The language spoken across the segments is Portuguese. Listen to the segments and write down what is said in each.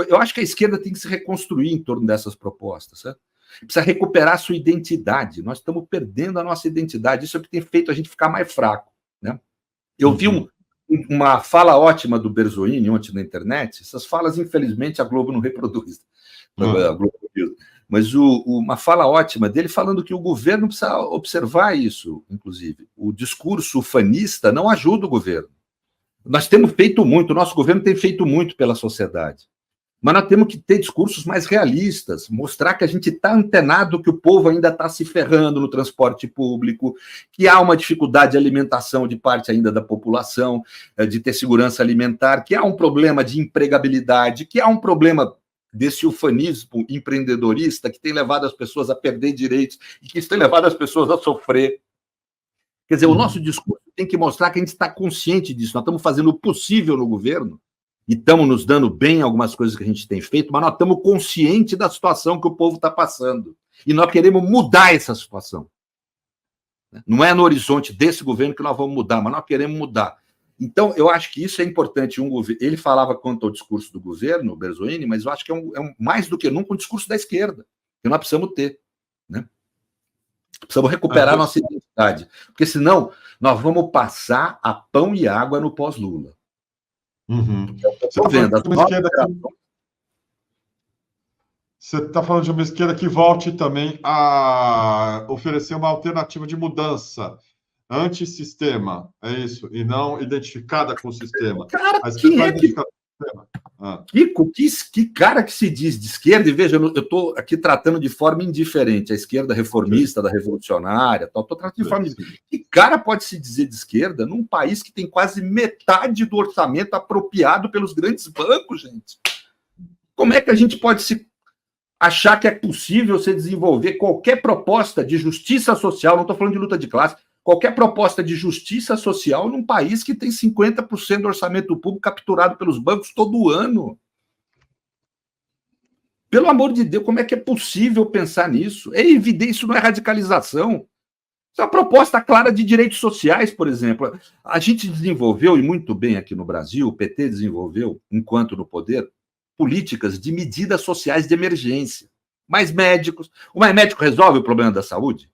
Eu acho que a esquerda tem que se reconstruir em torno dessas propostas, sabe? Precisa recuperar a sua identidade. Nós estamos perdendo a nossa identidade. Isso é o que tem feito a gente ficar mais fraco, né? Eu vi uma fala ótima do Berzoini ontem na internet. Essas falas, infelizmente, a Globo não reproduz. A Globo, mas uma fala ótima dele falando que o governo precisa observar isso, inclusive. O discurso ufanista não ajuda o governo. Nós temos feito muito, o nosso governo tem feito muito pela sociedade. Mas nós temos que ter discursos mais realistas, mostrar que a gente está antenado, que o povo ainda está se ferrando no transporte público, que há uma dificuldade de alimentação de parte ainda da população, de ter segurança alimentar, que há um problema de empregabilidade, que há um problema desse ufanismo empreendedorista que tem levado as pessoas a perder direitos e que tem levado as pessoas a sofrer. Quer dizer, o nosso discurso tem que mostrar que a gente está consciente disso. Nós estamos fazendo o possível no governo e estamos nos dando bem em algumas coisas que a gente tem feito, mas nós estamos conscientes da situação que o povo está passando. E nós queremos mudar essa situação. Não é no horizonte desse governo que nós vamos mudar, mas nós queremos mudar. Então, eu acho que isso é importante. Ele falava quanto ao discurso do governo, o Berzoini, mas eu acho que é mais do que nunca um discurso da esquerda, que nós precisamos ter, né? Precisamos recuperar a nossa identidade, porque senão nós vamos passar a pão e água no pós-Lula. Estou vendo. Você está falando de uma esquerda que volte também a oferecer uma alternativa de mudança antissistema, é isso, e não identificada com o sistema. Cara, Kiko, que cara que se diz de esquerda, e veja, eu estou aqui tratando de forma indiferente, a esquerda reformista, da revolucionária, estou tratando de forma indiferente. Que cara pode se dizer de esquerda num país que tem quase metade do orçamento apropriado pelos grandes bancos, gente? Como é que a gente pode se achar que é possível se desenvolver qualquer proposta de justiça social, não estou falando de luta de classe, qualquer proposta de justiça social num país que tem 50% do orçamento público capturado pelos bancos todo ano? Pelo amor de Deus, como é que é possível pensar nisso? É evidente, isso não é radicalização. Isso é uma proposta clara de direitos sociais, por exemplo. A gente desenvolveu, e muito bem aqui no Brasil, o PT desenvolveu, enquanto no poder, políticas de medidas sociais de emergência. Mais médicos. O mais médico resolve o problema da saúde?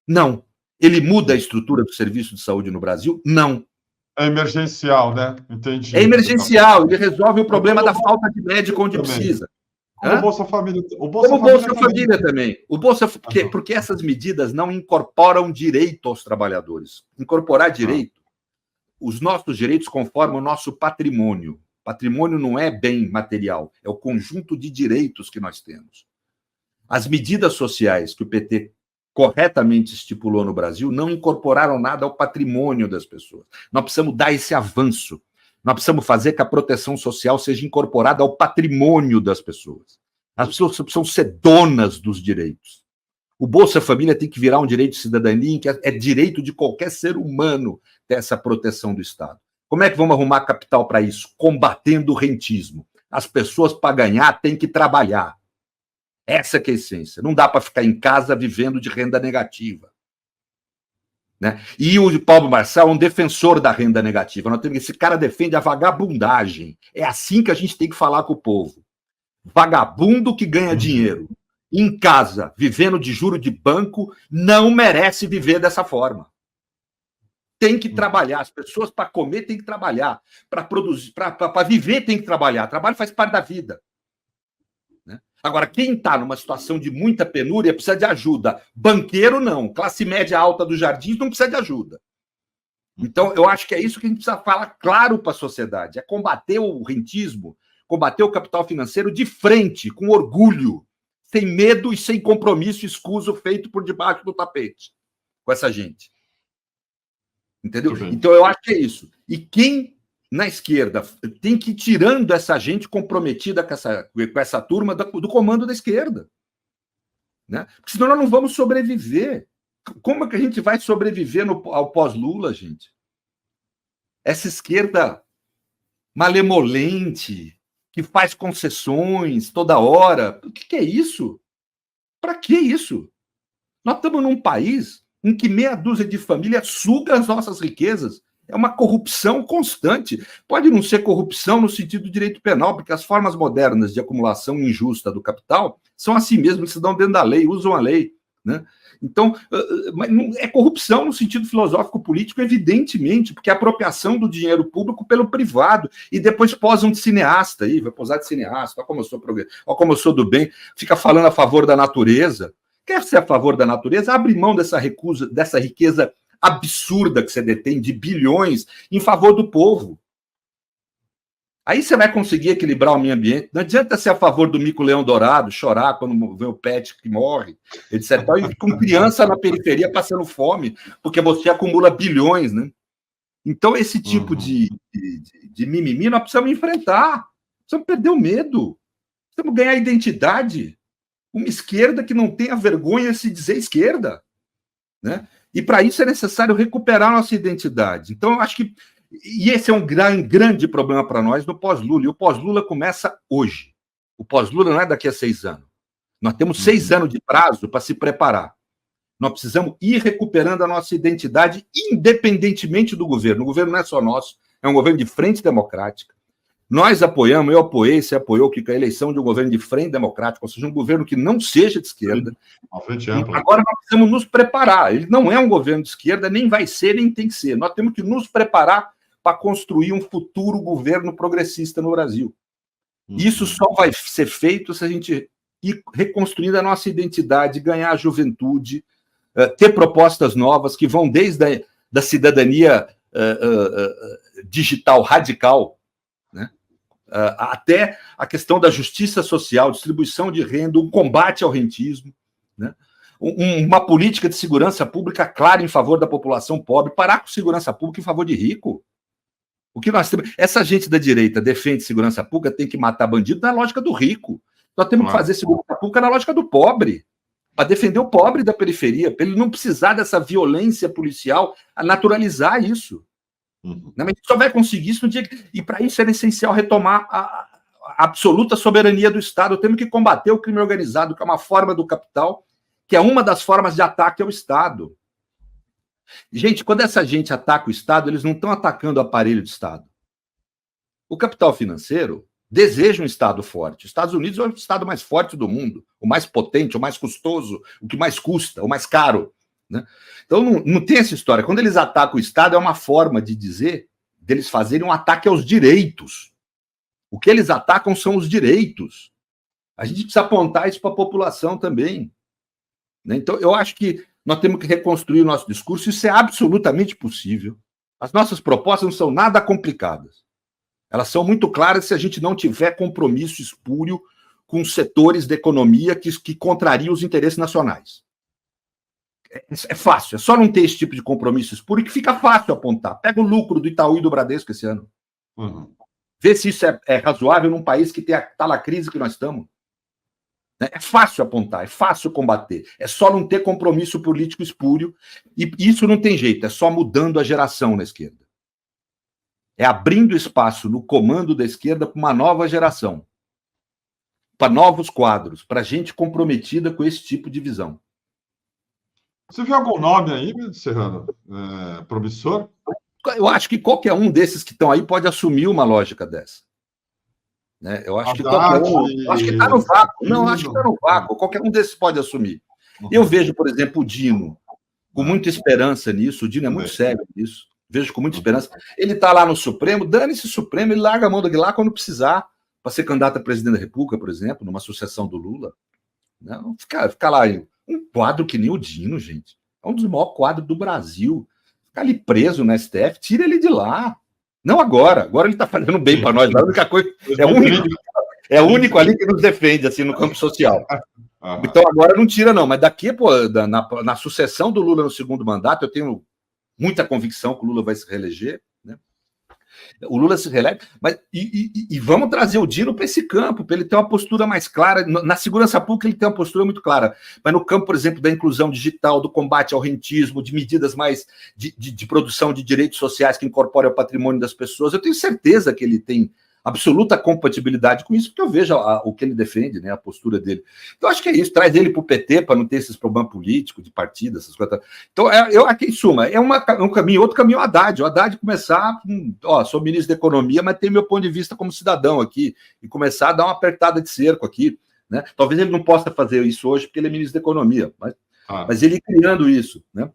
Não. Ele muda a estrutura do serviço de saúde no Brasil? Não. É emergencial, né? Entendi. É emergencial, ele resolve o problema da falta de médico onde precisa. Como o Bolsa Família. Como o Bolsa Família também. Porque essas medidas não incorporam direito aos trabalhadores. Incorporar direito, os nossos direitos conformam o nosso patrimônio. Patrimônio não é bem material, é o conjunto de direitos que nós temos. As medidas sociais que o PT corretamente estipulou no Brasil não incorporaram nada ao patrimônio das pessoas. Nós precisamos dar esse avanço. Nós precisamos fazer que a proteção social seja incorporada ao patrimônio das pessoas. As pessoas precisam ser donas dos direitos. O Bolsa Família tem que virar um direito de cidadania, que é direito de qualquer ser humano ter essa proteção do Estado. Como é que vamos arrumar capital para isso? Combatendo o rentismo. As pessoas, para ganhar, têm que trabalhar. Essa que é a essência. Não dá para ficar em casa vivendo de renda negativa. Né? E o Paulo Marçal é um defensor da renda negativa. Esse cara defende a vagabundagem. É assim que a gente tem que falar com o povo. Vagabundo que ganha dinheiro em casa, vivendo de juro de banco, não merece viver dessa forma. Tem que trabalhar. As pessoas, para comer, têm que trabalhar. Para produzir, para viver, tem que trabalhar. Trabalho faz parte da vida. Né? Agora, quem está numa situação de muita penúria precisa de ajuda. Banqueiro, não. Classe média alta dos jardins não precisa de ajuda. Então, eu acho que é isso que a gente precisa falar claro para a sociedade. É combater o rentismo, combater o capital financeiro de frente, com orgulho, sem medo e sem compromisso escuso feito por debaixo do tapete com essa gente. Entendeu? Então, eu acho que é isso. E quem, na esquerda, tem que ir tirando essa gente comprometida com essa turma do comando da esquerda. Né? Porque senão nós não vamos sobreviver. Como é que a gente vai sobreviver ao pós-Lula, gente? Essa esquerda malemolente, que faz concessões toda hora. O que é isso? Para que isso? Nós estamos num país em que meia dúzia de famílias suga as nossas riquezas É uma corrupção constante. Pode não ser corrupção no sentido do direito penal, porque as formas modernas de acumulação injusta do capital são assim mesmo, eles se dão dentro da lei, usam a lei, né? Então, é corrupção no sentido filosófico-político, evidentemente, porque é apropriação do dinheiro público pelo privado, e depois posam de cineasta aí, vai posar de cineasta, olha como eu sou do bem, fica falando a favor da natureza. Quer ser a favor da natureza? Abre mão dessa riqueza absurda que você detém, de bilhões, em favor do povo. Aí você vai conseguir equilibrar o meio ambiente. Não adianta ser a favor do mico-leão dourado, chorar quando vê o pet que morre, etc. E com criança na periferia passando fome, porque você acumula bilhões, né? Então, esse tipo de mimimi nós precisamos enfrentar. Precisamos perder o medo. Precisamos ganhar identidade. Uma esquerda que não tenha vergonha de se dizer esquerda, né? E para isso é necessário recuperar nossa identidade. Então, eu acho que e esse é um grande problema para nós no pós-Lula. E o pós-Lula começa hoje. O pós-Lula não é daqui a 6 anos. Nós temos 6 anos de prazo para se preparar. Nós precisamos ir recuperando a nossa identidade, independentemente do governo. O governo não é só nosso, é um governo de frente democrática. Nós apoiamos, eu apoiei, você apoiou, que a eleição de um governo de frente democrática, ou seja, um governo que não seja de esquerda. Agora nós precisamos nos preparar. Ele não é um governo de esquerda, nem vai ser, nem tem que ser. Nós temos que nos preparar para construir um futuro governo progressista no Brasil. Isso só vai ser feito se a gente ir reconstruindo a nossa identidade, ganhar a juventude, ter propostas novas que vão desde da cidadania digital radical, né, até a questão da justiça social, distribuição de renda, um combate ao rentismo, né, uma política de segurança pública clara em favor da população pobre, parar com segurança pública em favor de rico. O que nós temos, essa gente da direita defende segurança pública, tem que matar bandido na lógica do rico. Nós temos que fazer segurança pública na lógica do pobre, para defender o pobre da periferia, para ele não precisar dessa violência policial, a naturalizar isso. Mas a gente só vai conseguir isso no dia que... E para isso é essencial retomar a absoluta soberania do Estado. Temos que combater o crime organizado, que é uma forma do capital, que é uma das formas de ataque ao Estado. Gente, quando essa gente ataca o Estado, eles não estão atacando o aparelho de Estado. O capital financeiro deseja um Estado forte. Os Estados Unidos é o Estado mais forte do mundo, o mais potente, o mais custoso, o que mais custa, o mais caro, né? Então não tem essa história. Quando eles atacam o Estado, é uma forma de dizer, deles fazerem um ataque aos direitos. O que eles atacam são os direitos. A gente precisa apontar isso para a população também, né? Então, eu acho que nós temos que reconstruir o nosso discurso, isso é absolutamente possível. As nossas propostas não são nada complicadas. Elas são muito claras se a gente não tiver compromisso espúrio com setores da economia que contrariam os interesses nacionais. É fácil, é só não ter esse tipo de compromisso espúrio que fica fácil apontar. Pega o lucro do Itaú e do Bradesco esse ano. Vê se isso é razoável num país que está na crise que nós estamos. É fácil apontar, é fácil combater, é só não ter compromisso político espúrio, e isso não tem jeito, é só mudando a geração na esquerda. É abrindo espaço no comando da esquerda para uma nova geração, para novos quadros, para gente comprometida com esse tipo de visão. Você viu algum nome aí, Serrano, promissor? Eu acho que qualquer um desses que estão aí pode assumir uma lógica dessa. Né? Eu acho que qualquer um. Acho que está no vácuo. Não, acho que está no vácuo. Qualquer um desses pode assumir. Eu vejo, por exemplo, o Dino com muita esperança nisso. O Dino é muito sério nisso. Vejo com muita esperança. Ele está lá no Supremo, dane-se Supremo, ele larga a mão daqui lá quando precisar, para ser candidato a presidente da República, por exemplo, numa sucessão do Lula. Não, ficar lá. Um quadro que nem o Dino, gente. É um dos maiores quadros do Brasil. Ficar ali preso no STF, tira ele de lá. Não agora. Agora ele está fazendo bem para nós. A única coisa. É o único ali que nos defende, assim, no campo social. Então agora não tira, não. Mas daqui, pô, na sucessão do Lula no segundo mandato, eu tenho muita convicção que o Lula vai se reeleger, né? O Lula se reelege, mas e vamos trazer o Dino para esse campo, para ele ter uma postura mais clara. Na segurança pública ele tem uma postura muito clara, mas no campo, por exemplo, da inclusão digital, do combate ao rentismo, de medidas mais de produção de direitos sociais que incorporem o patrimônio das pessoas, eu tenho certeza que ele tem absoluta compatibilidade com isso, porque eu vejo o que ele defende, né, a postura dele. Então, acho que é isso, traz ele para o PT para não ter esses problemas políticos, de partido, essas coisas. Então, aqui, em suma, é um caminho, outro caminho é o Haddad. O Haddad começar, sou ministro da Economia, mas tem meu ponto de vista como cidadão aqui, e começar a dar uma apertada de cerco aqui, né? Talvez ele não possa fazer isso hoje, porque ele é ministro da Economia, mas ele criando isso, né?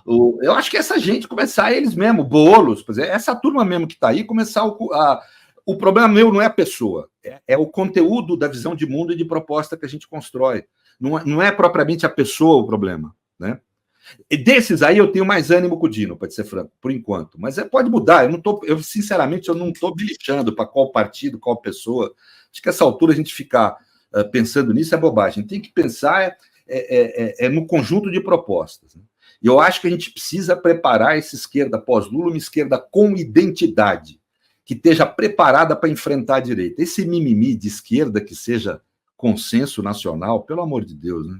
Eu acho que essa gente começar, eles mesmo, Boulos, essa turma mesmo que está aí, começar o problema meu não é a pessoa, é o conteúdo da visão de mundo e de proposta que a gente constrói. Não é propriamente a pessoa o problema, né? E desses aí eu tenho mais ânimo com o Dino, para ser franco, por enquanto. Mas pode mudar, sinceramente, eu não estou bichando para qual partido, qual pessoa. Acho que essa altura a gente ficar pensando nisso é bobagem. Tem que pensar no conjunto de propostas, né? E eu acho que a gente precisa preparar essa esquerda pós-Lula, uma esquerda com identidade, que esteja preparada para enfrentar a direita. Esse mimimi de esquerda que seja consenso nacional, pelo amor de Deus, né?